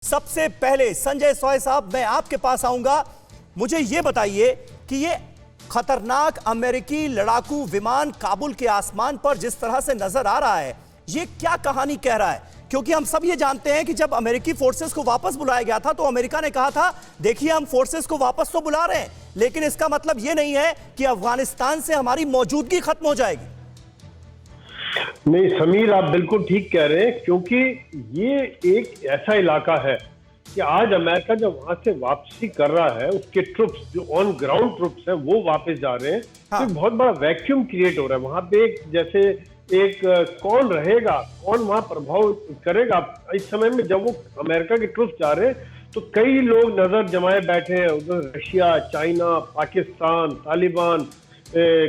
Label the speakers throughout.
Speaker 1: सबसे पहले संजय सॉय साहब, मैं आपके पास आऊंगा। मुझे यह बताइए कि ये खतरनाक अमेरिकी लड़ाकू विमान काबुल के आसमान पर जिस तरह से नजर आ रहा है, ये क्या कहानी कह रहा है? क्योंकि हम सब ये जानते हैं कि जब अमेरिकी फोर्सेस को वापस बुलाया गया था तो अमेरिका ने कहा था, देखिए हम फोर्सेस को वापस तो बुला रहे हैं, लेकिन इसका मतलब यह नहीं है कि अफगानिस्तान से हमारी मौजूदगी खत्म हो जाएगी।
Speaker 2: नहीं समीर, आप बिल्कुल ठीक कह रहे हैं, क्योंकि ये एक ऐसा इलाका है कि आज अमेरिका जब वहां से वापसी कर रहा है, उसके ट्रुप्स जो ऑन ग्राउंड ट्रुप्स हैं वो वापस जा रहे हैं। हाँ। तो बहुत बड़ा वैक्यूम क्रिएट हो रहा है वहां पे। एक कौन रहेगा, कौन वहां प्रभाव करेगा? इस समय में जब वो अमेरिका के ट्रुप्स जा रहे हैं तो कई लोग नजर जमाए बैठे हैं, उधर रशिया, चाइना, पाकिस्तान, तालिबान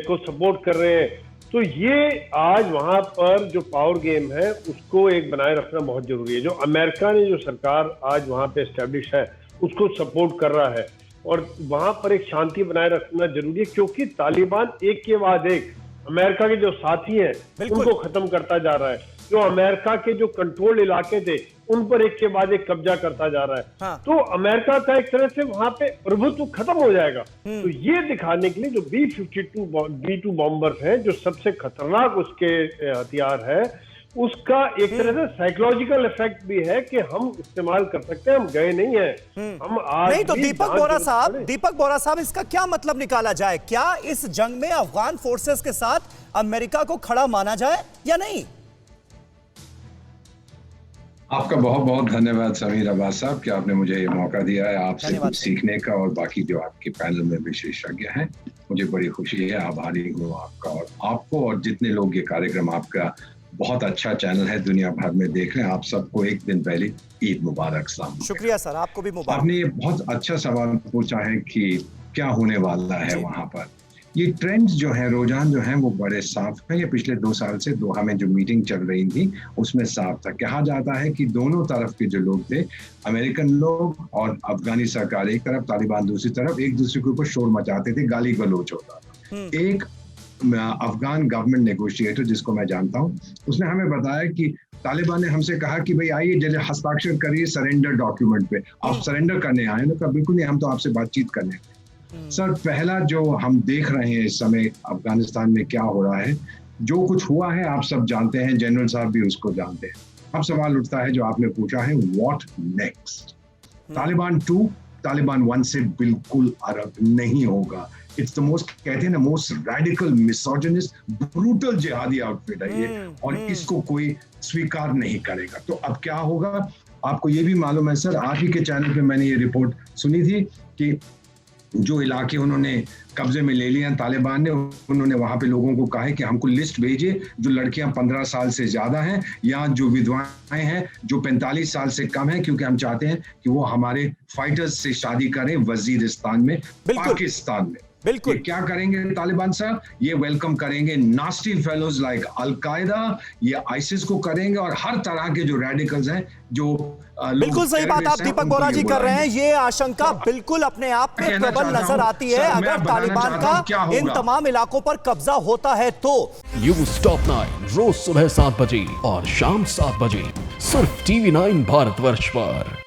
Speaker 2: को सपोर्ट कर रहे हैं। तो ये आज वहां पर जो पावर गेम है उसको एक बनाए रखना बहुत जरूरी है। जो अमेरिका ने जो सरकार आज वहां पे एस्टेब्लिश है उसको सपोर्ट कर रहा है, और वहां पर एक शांति बनाए रखना जरूरी है, क्योंकि तालिबान एक के बाद एक अमेरिका के जो साथी हैं उनको खत्म करता जा रहा है। जो अमेरिका के जो कंट्रोल इलाके थे उन पर एक के बाद एक कब्जा करता जा रहा है। हाँ। तो अमेरिका का एक तरह से वहां पे प्रभुत्व खत्म हो जाएगा। तो ये दिखाने के लिए जो B-52 बॉम्बर्स हैं, जो सबसे खतरनाक उसके हथियार है, उसका एक तरह से साइकोलॉजिकल इफेक्ट भी है कि हम इस्तेमाल कर सकते हैं। हम गए नहीं हैं, हम आज
Speaker 1: नहीं। तो दीपक बोरा साहब, इसका क्या मतलब निकाला जाए? क्या इस जंग में अफगान फोर्सेस के साथ अमेरिका को खड़ा माना जाए या नहीं?
Speaker 3: आपका बहुत बहुत धन्यवाद समीर अब्बास साहब कि आपने मुझे ये मौका दिया है आपसे कुछ सीखने का, और बाकी जो आपके पैनल में विशेषज्ञ हैं, मुझे बड़ी खुशी है। आभारी हूँ आपका, और आपको और जितने लोग ये कार्यक्रम, आपका बहुत अच्छा चैनल है, दुनिया भर में देख रहे हैं। आप सबको एक दिन पहले ईद मुबारक।
Speaker 1: शुक्रिया सर, आपको भी मुबारक।
Speaker 3: आपने ये बहुत अच्छा सवाल पूछा है कि क्या होने वाला है वहां पर। ये ट्रेंड्स जो है, रुझान जो है, वो बड़े साफ है। ये पिछले 2 साल से दोहा में जो मीटिंग चल रही थी उसमें साफ था। कहा जाता है कि दोनों तरफ के जो लोग थे, अमेरिकन लोग और अफगानी सरकार एक तरफ, तालिबान दूसरी तरफ, एक दूसरे के ऊपर शोर मचाते थे, गाली गलौज होता था। एक अफगान गवर्नमेंट नेगोशिएटर जिसको मैं जानता हूँ, उसने हमें बताया कि तालिबान ने हमसे कहा कि भाई आइए जैसे हस्ताक्षर करिए सरेंडर डॉक्यूमेंट पे। आप सरेंडर करने आए ना? कहा बिल्कुल नहीं, हम तो आपसे बातचीत करने। सर, पहला जो हम देख रहे हैं इस समय अफगानिस्तान में क्या हो रहा है, जो कुछ हुआ है आप सब जानते हैं, जनरल साहब भी उसको जानते हैं। अब सवाल उठता है जो आपने पूछा है, व्हाट नेक्स्ट? तालिबान 2 तालिबान 1 से बिल्कुल अलग नहीं होगा। इट्स द मोस्ट, कहते हैं ना, मोस्ट रैडिकल, मिसोजिनिस्ट, ब्रूटल जिहादी आउटफिट है ये, और इसको कोई स्वीकार नहीं करेगा। तो अब क्या होगा आपको ये भी मालूम है सर, आप ही के चैनल पे मैंने ये रिपोर्ट सुनी थी कि जो इलाके उन्होंने कब्जे में ले लिए हैं तालिबान ने, उन्होंने वहां पे लोगों को कहा है कि हमको लिस्ट भेजिए जो लड़कियां 15 साल से ज्यादा हैं, या जो विधवाएं हैं जो 45 साल से कम हैं, क्योंकि हम चाहते हैं कि वो हमारे फाइटर्स से शादी करें वजीरिस्तान में, पाकिस्तान में।
Speaker 1: बिल्कुल।
Speaker 3: क्या करेंगे तालिबान साहब? ये वेलकम करेंगे नास्टी फेलोज लाइक अलकायदा, ये आईसिस को करेंगे, और हर तरह के जो रेडिकल्स हैं, जो
Speaker 1: बिल्कुल सही बात आप दीपक बोरा जी कर रहे हैं। ये आशंका बिल्कुल अपने आप में प्रबल नजर आती है। अगर तालिबान का इन तमाम इलाकों पर कब्जा होता है तो।
Speaker 4: न्यूज़ टॉप 9 रोज सुबह 7 बजे और शाम 7 बजे सिर्फ TV9 भारतवर्ष पर।